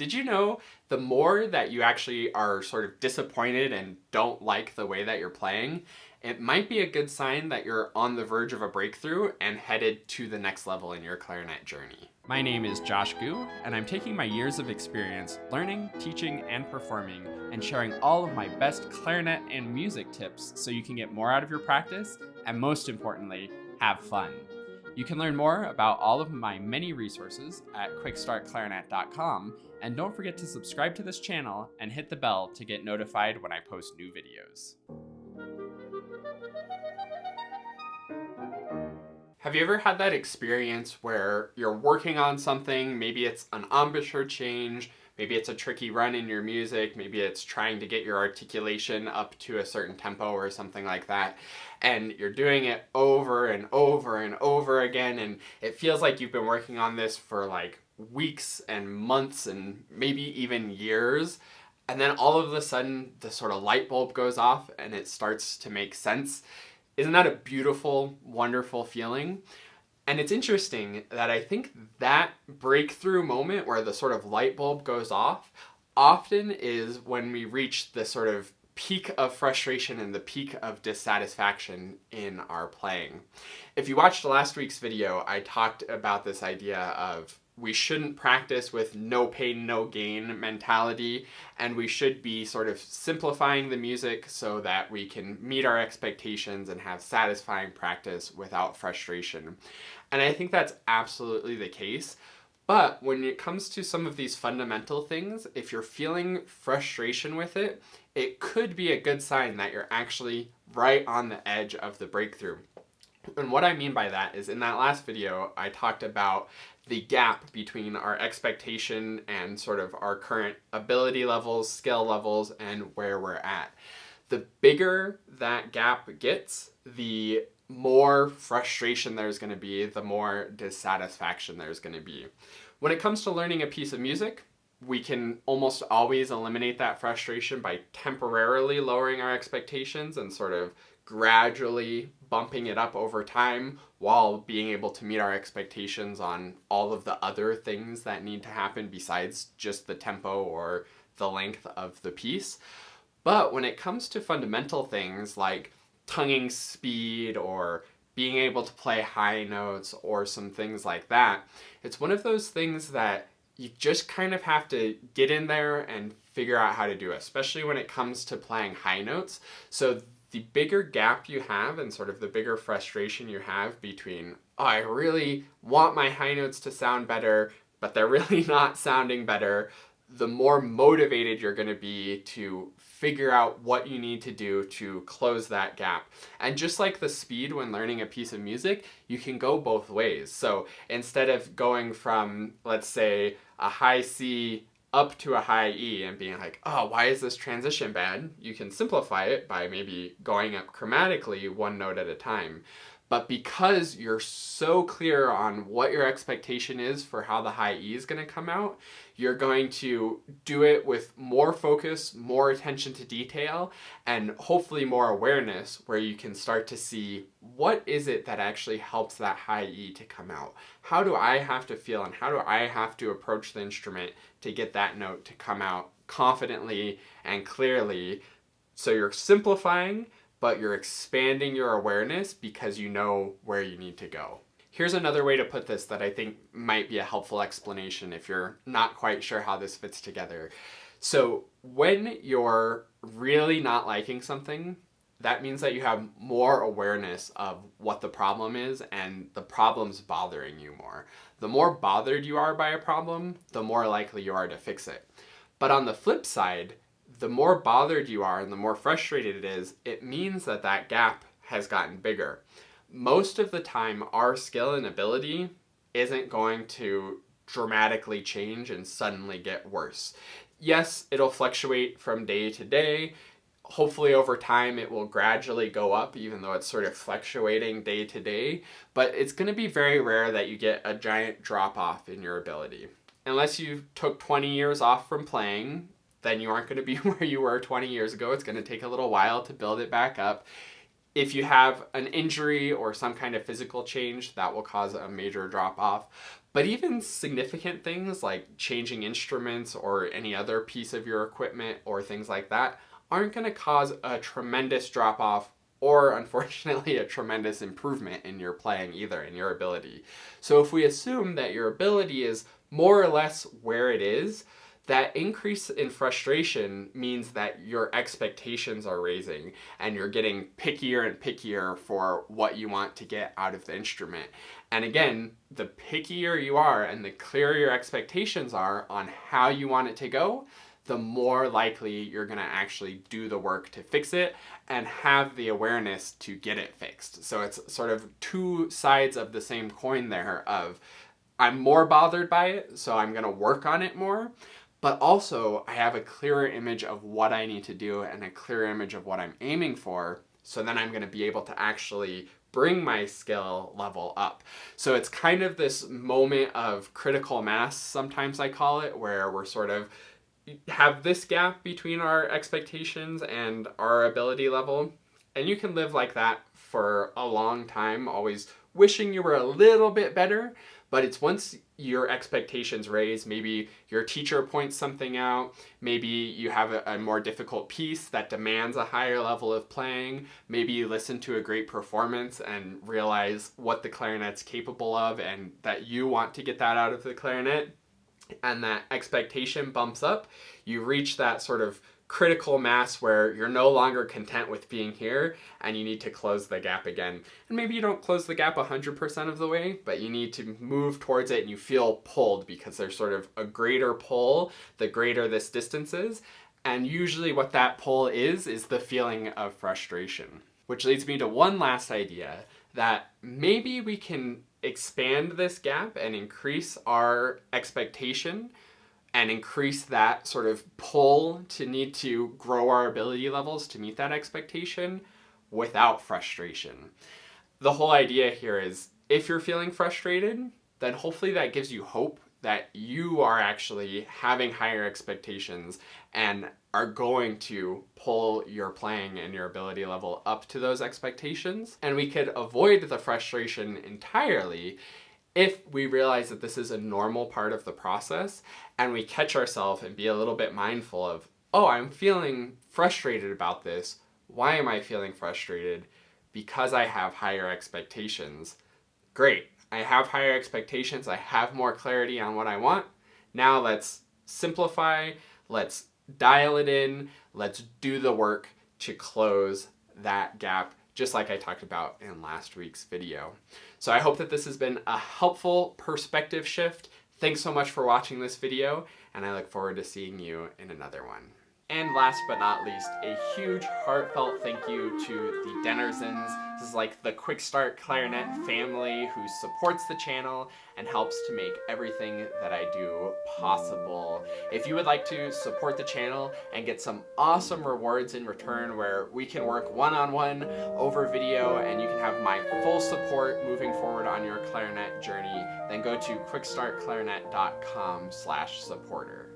Did you know the more that you actually are sort of disappointed and don't like the way that you're playing, it might be a good sign that you're on the verge of a breakthrough and headed to the next level in your clarinet journey. My name is Josh Gu, and I'm taking my years of experience learning, teaching, and performing, and sharing all of my best clarinet and music tips so you can get more out of your practice, and most importantly, have fun. You can learn more about all of my many resources at QuickStartClarinet.com, and don't forget to subscribe to this channel and hit the bell to get notified when I post new videos. Have you ever had that experience where you're working on something, maybe it's an embouchure change, maybe it's a tricky run in your music, maybe it's trying to get your articulation up to a certain tempo or something like that, and you're doing it over and over and over again, and it feels like you've been working on this for like weeks and months and maybe even years, and then all of a sudden the sort of light bulb goes off and it starts to make sense. Isn't that a beautiful, wonderful feeling? And it's interesting that I think that breakthrough moment where the sort of light bulb goes off often is when we reach the sort of peak of frustration and the peak of dissatisfaction in our playing. If you watched last week's video, I talked about this idea of we shouldn't practice with no pain, no gain mentality, and we should be sort of simplifying the music so that we can meet our expectations and have satisfying practice without frustration. And I think that's absolutely the case. But when it comes to some of these fundamental things, if you're feeling frustration with it, it could be a good sign that you're actually right on the edge of the breakthrough. And what I mean by that is in that last video, I talked about the gap between our expectation and sort of our current ability levels, skill levels, and where we're at. The bigger that gap gets, the more frustration there's going to be, the more dissatisfaction there's going to be. When it comes to learning a piece of music, we can almost always eliminate that frustration by temporarily lowering our expectations and sort of gradually bumping it up over time while being able to meet our expectations on all of the other things that need to happen besides just the tempo or the length of the piece. But when it comes to fundamental things like tonguing speed or being able to play high notes or some things like that, it's one of those things that you just kind of have to get in there and figure out how to do, especially when it comes to playing high notes. So the bigger gap you have and sort of the bigger frustration you have between, oh, I really want my high notes to sound better, but they're really not sounding better, the more motivated you're going to be to figure out what you need to do to close that gap. And just like the speed when learning a piece of music, you can go both ways. So instead of going from, let's say, a high C up to a high E and being like, oh, why is this transition bad? You can simplify it by maybe going up chromatically one note at a time. But because you're so clear on what your expectation is for how the high E is going to come out, you're going to do it with more focus, more attention to detail, and hopefully more awareness where you can start to see what is it that actually helps that high E to come out. How do I have to feel and how do I have to approach the instrument to get that note to come out confidently and clearly? So you're simplifying, but you're expanding your awareness because you know where you need to go. Here's another way to put this that I think might be a helpful explanation if you're not quite sure how this fits together. So when you're really not liking something, that means that you have more awareness of what the problem is and the problem's bothering you more. The more bothered you are by a problem, the more likely you are to fix it. But on the flip side, the more bothered you are and the more frustrated it is, it means that that gap has gotten bigger. Most of the time, our skill and ability isn't going to dramatically change and suddenly get worse. Yes, it'll fluctuate from day to day. Hopefully over time it will gradually go up, even though it's sort of fluctuating day to day. But it's going to be very rare that you get a giant drop off in your ability. Unless you took 20 years off from playing, then you aren't going to be where you were 20 years ago. It's going to take a little while to build it back up. If you have an injury or some kind of physical change, that will cause a major drop off. But even significant things like changing instruments or any other piece of your equipment or things like that aren't going to cause a tremendous drop off or unfortunately a tremendous improvement in your playing either, in your ability. So if we assume that your ability is more or less where it is, that increase in frustration means that your expectations are raising and you're getting pickier and pickier for what you want to get out of the instrument. And again, the pickier you are and the clearer your expectations are on how you want it to go, the more likely you're going to actually do the work to fix it and have the awareness to get it fixed. So it's sort of two sides of the same coin there of I'm more bothered by it, so I'm going to work on it more. But also, I have a clearer image of what I need to do and a clearer image of what I'm aiming for, so then I'm going to be able to actually bring my skill level up. So it's kind of this moment of critical mass, sometimes I call it, where we're sort of have this gap between our expectations and our ability level. And you can live like that for a long time, always wishing you were a little bit better. But it's once your expectations raise, maybe your teacher points something out, maybe you have a more difficult piece that demands a higher level of playing, maybe you listen to a great performance and realize what the clarinet's capable of and that you want to get that out of the clarinet, and that expectation bumps up, you reach that sort of critical mass where you're no longer content with being here and you need to close the gap again. And maybe you don't close the gap 100% of the way, but you need to move towards it and you feel pulled because there's sort of a greater pull the greater this distance is. And usually what that pull is the feeling of frustration. Which leads me to one last idea, that maybe we can expand this gap and increase our expectation and increase that sort of pull to need to grow our ability levels to meet that expectation without frustration. The whole idea here is if you're feeling frustrated, then hopefully that gives you hope that you are actually having higher expectations and are going to pull your playing and your ability level up to those expectations. And we could avoid the frustration entirely if we realize that this is a normal part of the process and we catch ourselves and be a little bit mindful of, oh, I'm feeling frustrated about this. Why am I feeling frustrated? Because I have higher expectations. Great. I have higher expectations. I have more clarity on what I want. Now let's simplify. Let's dial it in. Let's do the work to close that gap, just like I talked about in last week's video. So I hope that this has been a helpful perspective shift. Thanks so much for watching this video, and I look forward to seeing you in another one. And last but not least, a huge heartfelt thank you to the Dennersons. This is like the QuickStart Clarinet family who supports the channel and helps to make everything that I do possible. If you would like to support the channel and get some awesome rewards in return where we can work one-on-one over video and you can have my full support moving forward on your clarinet journey, then go to quickstartclarinet.com/supporter.